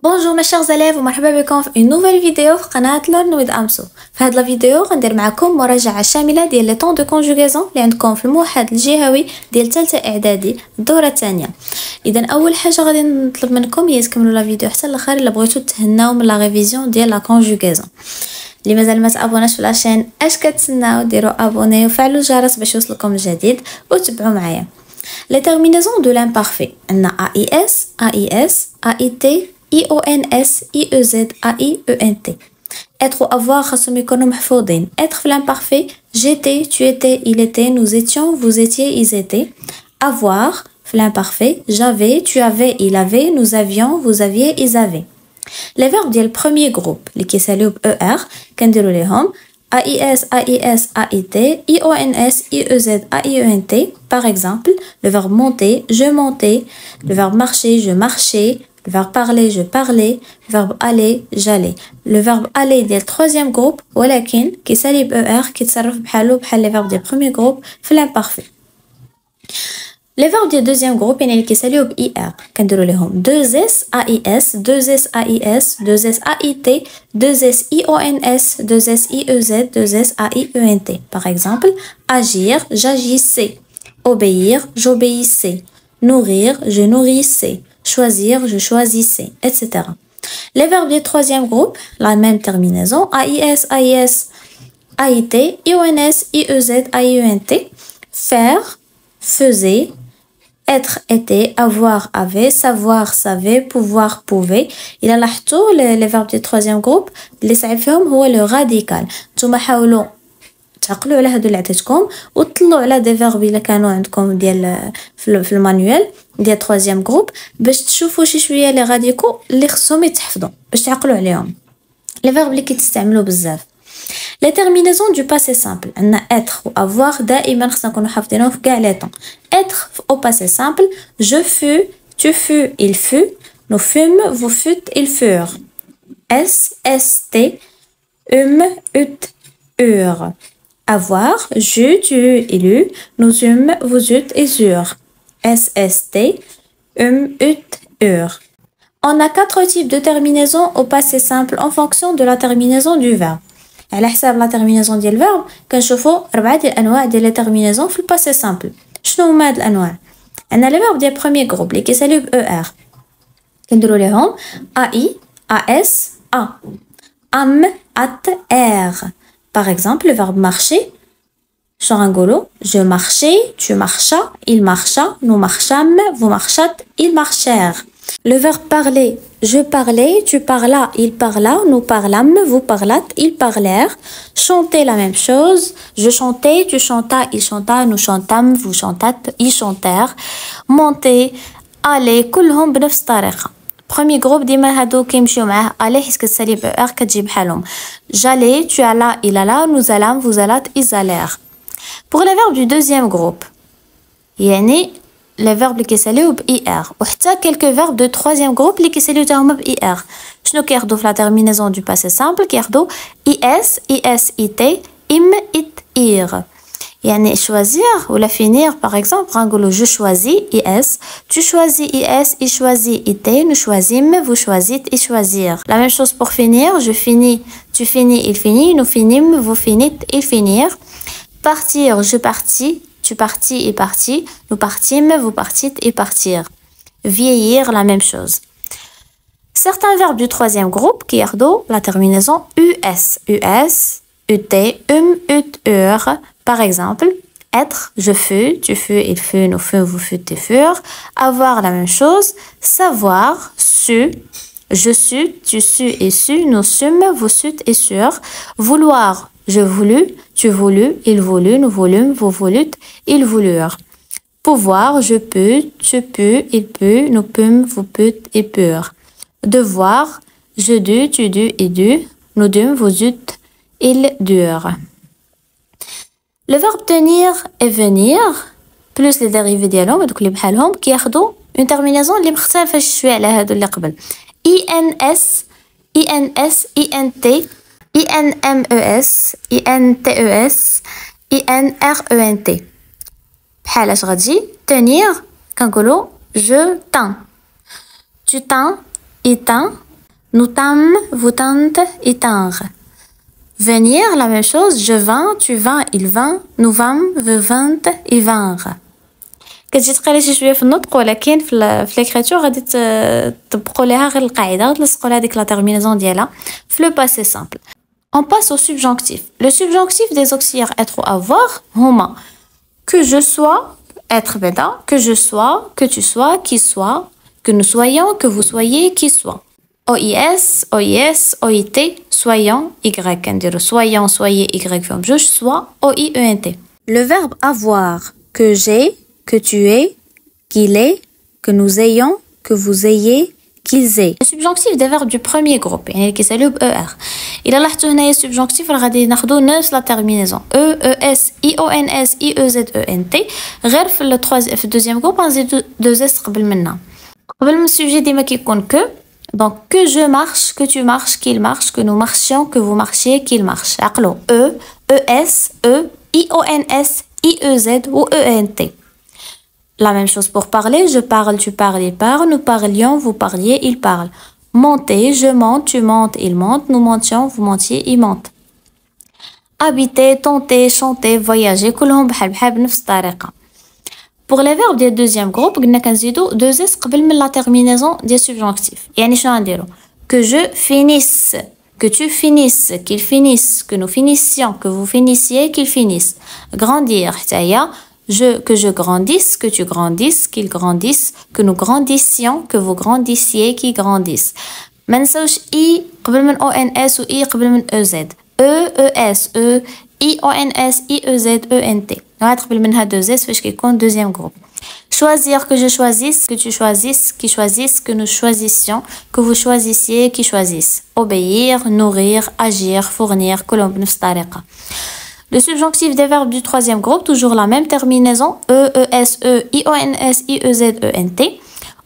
Bonjour mes chers élèves ومرحبا بكم في une nouvelle vidéo في قناة Learn with أمسو. في هاد الفيديو غندير معكم مراجعة شاملة ديال لي طون دو كونجوغيزون اللي عندكم في الموحد الجهوي ديال ثالثة إعدادي الدورة الثانية. إذا أول حاجة غادي نطلب منكم هي تكملوا لا فيديو حتى الآخر إلا بغيتو تهناو من لا ريفيزيون ديال لا كونجوغيزون. اللي مازال ما تابوناش في لاشين اش كتسناو ديروا ابوني وفعلوا الجرس باش يوصلكم الجديد وتبعوا معايا. Les terminaisons de l'imparfait. On a AIS, AIS, AIT, IONS, IEZ, AIENT. Être ou avoir خاصهم يكونوا محفوظين. Être في l'imparfait, j'étais, tu étais, il était, nous étions, vous étiez, ils étaient. Avoir في l'imparfait, j'avais, tu avais, il avait, nous avions, vous aviez, ils avaient. Les verbes ديال premier groupe اللي كيساليو ب ER كنديروا ليهم AIS, AIS, AIT, IONS, IEZ, AIENT. Par exemple, le verbe monter, je montais, le verbe marcher, je marchais, le verbe parler, je parlais, le verbe aller, j'allais. Le verbe aller ديال troisième groupe ولكن كيسالي ب ER كيتصرف بحالو بحال les verbes ديال premier groupe في l'imparfait. Les verbes du deuxième groupe يعني اللي كيساليو ب IR كنديروا لهم 2S AIS 2S AIS 2S AIT 2S IONS 2S IEZ 2S AIENT. Par exemple, agir, j'agissais, obéir, j'obéissais, nourrir, je nourrissais, choisir, je choisissais, etc. Les verbes du troisième groupe, la même terminaison AIS AIS AIT IONS IEZ AIENT. Faire, faisait, être était, avoir avait, savoir savait, pouvoir pouvait. إلا لاحظتوا les verbes du troisième groupe اللي صعيب فيهم هو لو راديكال. نتوما حاولوا تعقلوا على هادو اللي عطيتكم وطلعوا على دي فيرب الا كانوا عندكم ديال في المانيوال ديال troisième groupe باش تشوفوا شي شويه لي راديكو اللي خصهم يتحفظوا باش تعقلوا عليهم. les verbes اللي كيتستعملوا بزاف. Les terminaisons du passé simple. On a être ou avoir دائما خصنا نكونوا حافظينهم في كاع لي طون. Être au passé simple, je fus, tu fus, il fut, nous fûmes, vous fûtes, ils furent. Est, ut, eurent. Avoir, j'eus, tu eus, il eut, nous eûmes, vous eûtes, ils eurent. Est, ut, eurent. On a 4 types de terminaisons au passé simple en fonction de la terminaison du verbe. على حساب لا تيرميناسيون ديال الفيرب كنشوفوا 4 ديال الانواع ديال لي تيرميناسيون في الباسي سامبل. شنو هما هاد الانواع؟ عندنا لي فيرب ديال بروميير جروب اللي كيساليو ب ER كنديروا ليهم AI AS A am at er. Par exemple le verbe marcher شنو غنقولوا je marchais tu marchas il marcha nous marchâmes vous marchâtes ils marchèrent. Le verbe parler, je parlais, tu parlas, il parla, nous parlâmes, vous parlâtes, ils parlèrent. Chanter la même chose, je chantais, tu chantas, il chanta, nous chantâmes, vous chantâtes, ils chantèrent. Monter, aller, كلهم بنفس الطريقة. Premier groupe ديما هادو كيمشيو معاه aller حيت كتسالي ب ER كتجيب بحالهم. J'allais, tu allas, il alla, nous allâmes, vous allâtes, ils allèrent. Pour les verbes du deuxième groupe يعني les verbes اللي كيساليو ب IR وحتى quelques verbes de troisième groupe اللي كيساليو حتى هما ب IR. شنو كياخدو في لا terminaison du passé simple كياخدو IS IS IT IM IT IR. يعني choisir ولا finir par exemple غنقولو je choisis IS tu choisis IS il choisit IT nous choisîmes vous choisissez ils choisirent. La même chose pour finir je finis tu finis il finit nous finîmes vous finissez ils finirent. Partir je partis tu partis et partis, nous partîmes, vous partîtes et partirent. Vieillir, la même chose. Certains verbes du troisième groupe qui ont la terminaison US, US, UT, ut, ur. Par exemple, être, je fus, tu fus, il fut, nous fûmes, vous fûtes et furent. Avoir, la même chose. Savoir, su, je sus, tu sus et su, nous sûmes, vous sûtes et sûres. Vouloir, je voulus, tu voulus, il voulut, nous voulûmes, vous voulûtes, ils voulurent. Pouvoir, je pus, tu pus, il put, nous pûmes, vous pûtes, ils purent. Devoir, je dus, tu dus, il dut, nous dûmes, vous dûtes, ils durent. Le verbe tenir et venir, plus les dérivés ديالهم هادوك اللي بحالهم كياخدوا une terminaison اللي مختلفة شوية على هادو اللي قبل. INS, INS, INT INMES, INTES, INRENT. بحال اش غتجي tenir كنقولوا je tins, tu tins, il tint, nous t'âmes, vous tente, éteindre. Venir, la même chose, je vins, tu vins, il vint, nous vîmes, vous vîntes, ils vinrent. كتجي تقرا شي شويه في النطق ولكن في ليكريتور غادي تطبقوا ليها غير القاعده غتلصقوا لها ديك لا تيرمينازون ديالها في لو باسي سامبل. On passe au subjonctif. Le subjonctif des auxiliaires être ou avoir هما que je sois être beda, que je sois, que tu sois, qui soit, que nous soyons, que vous soyez, qui soit. OIS, OIS, OIT, soyons, Y, نديرو soyons, soyez, Y فيهم جوج, soit, OIENT. Le verbe avoir, que j'ai, que tu es, qu'il est, que nous ayons, que vous ayez, qu'ils aient. Le subjonctif des verbes du premier groupe, يعني اللي كيساليو ب ER. إلا لاحظتوا هنايا subjonctif راه غادي ناخدو نفس لا terminaison E, ES, IONS, IEZ, ENT. غير في الدوزيام جروب غنزيدو deux S قبل منها. قبل من السوجي ديما كيكون que. Donc que je marche, que tu marches, qu'il marche, que nous marchions, que vous marchiez, qu'il marche. عقلوا E, ES, E, IONS, IEZ ou ENT. La même chose pour parler, je parle, tu parles, il parle, nous parlions, vous parliez, il parle. Monter, je monte, tu montes, il monte, nous montions, vous montiez, il monte. Habiter, tenter, chanter, voyager, كلهم بحال بنفس الطريقة. Pour les verbes du deuxième groupe, قلنا كنزيدو deux S قبل من la terminaison des subjonctifs. يعني شنو غنديرو؟ Que je finisse, que tu finisses, qu'il finisse, que nous finissions, que vous finissiez, qu'il finisse. Grandir, حتى هي que je grandisse, que tu grandisses, qu'il grandisse, que nous grandissions, que vous grandissiez, qu'ils grandissent. ما نساوش I قبل من ONS و I قبل من EZ. E, ES, E, IONS, IEZ, ENT. نوعد قبل منها deux S فاش كيكون deuxième groupe. Choisir, que je choisisse, que tu choisisses, qu'ils choisissent, que nous choisissions, que vous choisissiez, qu'ils choisissent. Obéir, nourrir, agir, fournir, كلهم بنفس الطريقة. Le subjonctif des verbes du troisième groupe, toujours la même terminaison, E, ES, E, IONS, IEZ, ENT.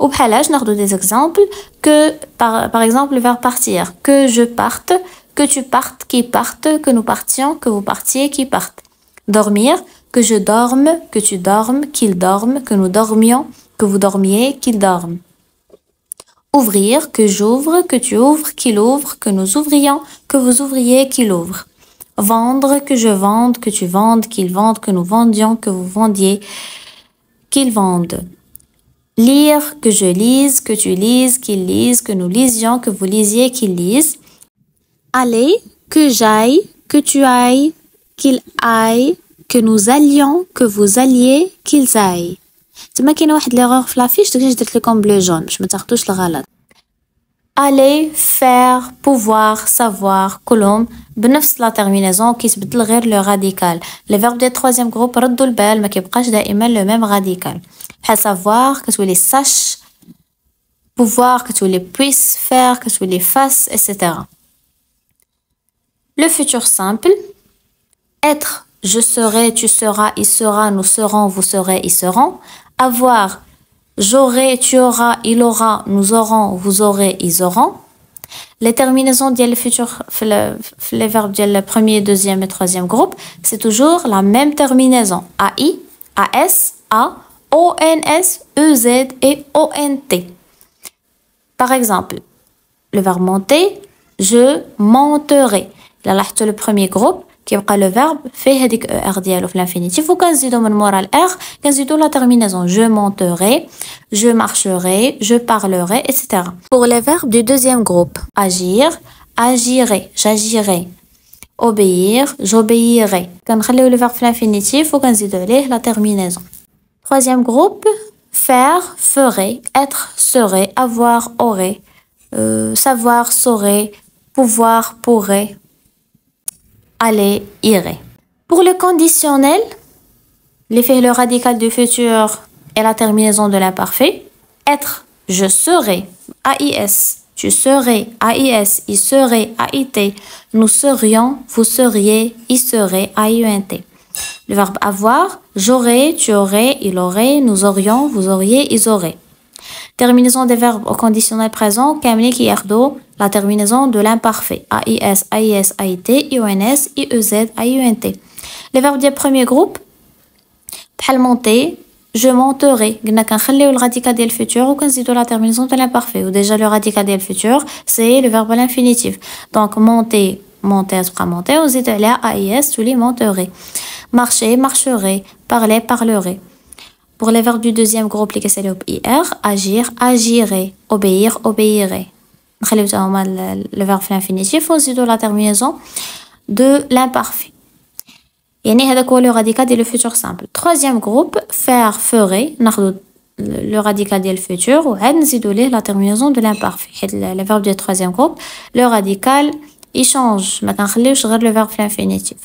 Ou بحالاش ناخدو des exemples, que par exemple le verbe partir, que je parte, que tu partes, qu'ils partent, que nous partions, que vous partiez, qu'ils partent. Dormir, que je dorme, que tu dormes, qu'ils dorment, que nous dormions, que vous dormiez, qu'ils dorment. Ouvrir, que j'ouvre, que tu ouvres, qu'il ouvre, que nous ouvrions, que vous ouvriez, qu'il ouvre. Vendre, que je vende, que tu vendes, qu'ils vendent, que nous vendions, que vous vendiez, qu'ils vendent. Lire, que je lise, que tu lises, qu'ils lisent, que nous lisions, que vous lisiez, qu'ils lisent. Aller, que j'aille, que tu ailles, qu'il aille, que nous allions, que vous alliez, qu'ils aillent. تما كاينه واحد ليغور في لافيش داكشي درت لكم بلو جون باش ما تاخذوش الغلط. aller, faire, pouvoir, savoir, كلهم بنفس لا terminaison كيتبدل غير لو راديكال. لي فيرب ديال troisième groupe ردوا البال ما كيبقاش دائما لو ميم راديكال. بحال savoir كتولي sache, pouvoir كتولي puisse, faire كتولي fasse, etc. Le futur simple. Être, je serai, tu seras, il sera, nous serons, vous serez, ils seront. Avoir, j'aurai, tu auras, il aura, nous aurons, vous aurez, ils auront. Les terminaisons ديال le futur les verbes ديال le premier, deuxième et troisième groupe, c'est toujours la même terminaison. AI, AS, A, ONS, EZ et ONT. Par exemple, le verbe monter, je monterai. Là, لاحظتوا le premier groupe كيبقى لو فيرب فيه هذيك ار ديالو في الانفينيتيف وكنزيدو من مورا الار كنزيدو لا terminaison je monterai, je marcherai, je parlerai, etc. Pour les verbes du deuxième groupe, agir, agirai, j'agirai. Obéir, j'obéirai. كنخليو le verbe في الانفينيتيف وكنزيدو عليه la terminaison. Troisième groupe, faire, ferait, être, serait, avoir, aurait, savoir, saurait, pouvoir, pourrait, aller, irait. Pour le conditionnel, l'effet le radical du futur et la terminaison de l'imparfait. Être, je serai, AIS, tu serais, AIS, il serait, AIT, nous serions, vous seriez, il serait, AIUNT. Le verbe avoir, j'aurais, tu aurais, il aurait, nous aurions, vous auriez, ils auraient. Terminaison des verbes au conditionnel présent, كاملين كياخدو la terminaison de l'imparfait. AIS, AIS, AIT, IONS, IEZ, IUNT. Les verbes du premier groupe, بحال monter, je monterai. قلنا كنخليو le radical ديال futur وكنزيدو la terminaison de l'imparfait. Ou déjà le radical ديال futur c'est le verbe à l'infinitif. Donc monter, monter تبقى monter ونزيدو عليها AIS تولي monterai. Marcher, marcherai. Parler, parlerai. Pour les verbes du deuxième groupe اللي كيساليو ب IR, agir, agirai. Obéir, obéirai. نخليو حتى هما le verbe في l'infinitif ونزيدو la terminaison de l'imparfait. يعني هذاك هو لو راديكال ديال لو فيتور سامبل. troisième groupe faire ferait ناخذ لو راديكال ديال الفيتور وعاد نزيدو ليه لا تيرميناسيون دو لامبارفي حيت لي فيرب ديال troisième groupe لو راديكال يشانج ما كنخليوش غير لو فيرب في الانفينيتيف.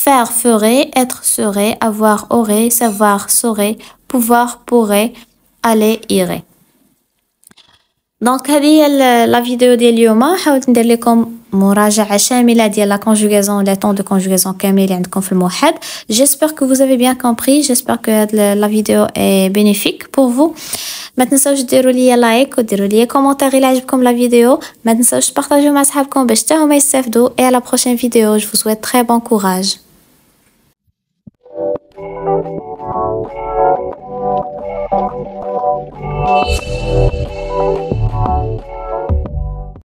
faire ferait, être serait, avoir aurait, savoir saurait, pouvoir pourrait, aller irait. دونك هذه هي لا فيديو ديال اليوم. حاولت ندير لكم مراجعه شامله ديال لا كونجوغاسيون لي طون دو كونجوغاسيون كاملين اللي عندكم في الموحد. جيسبر كو vous avez bien compris. جيسبر كو هاد لا فيديو اي بينيفيك بور فو. ما تنساوش ديروا لي لايك وديروا لي كومونتير الى عجبكم لا فيديو. ما تنساوش تبارطاجيو مع صحابكم باش حتى هما يستافدوا. et à la prochaine vidéo. Je vous souhaite très bon courage. Thank you.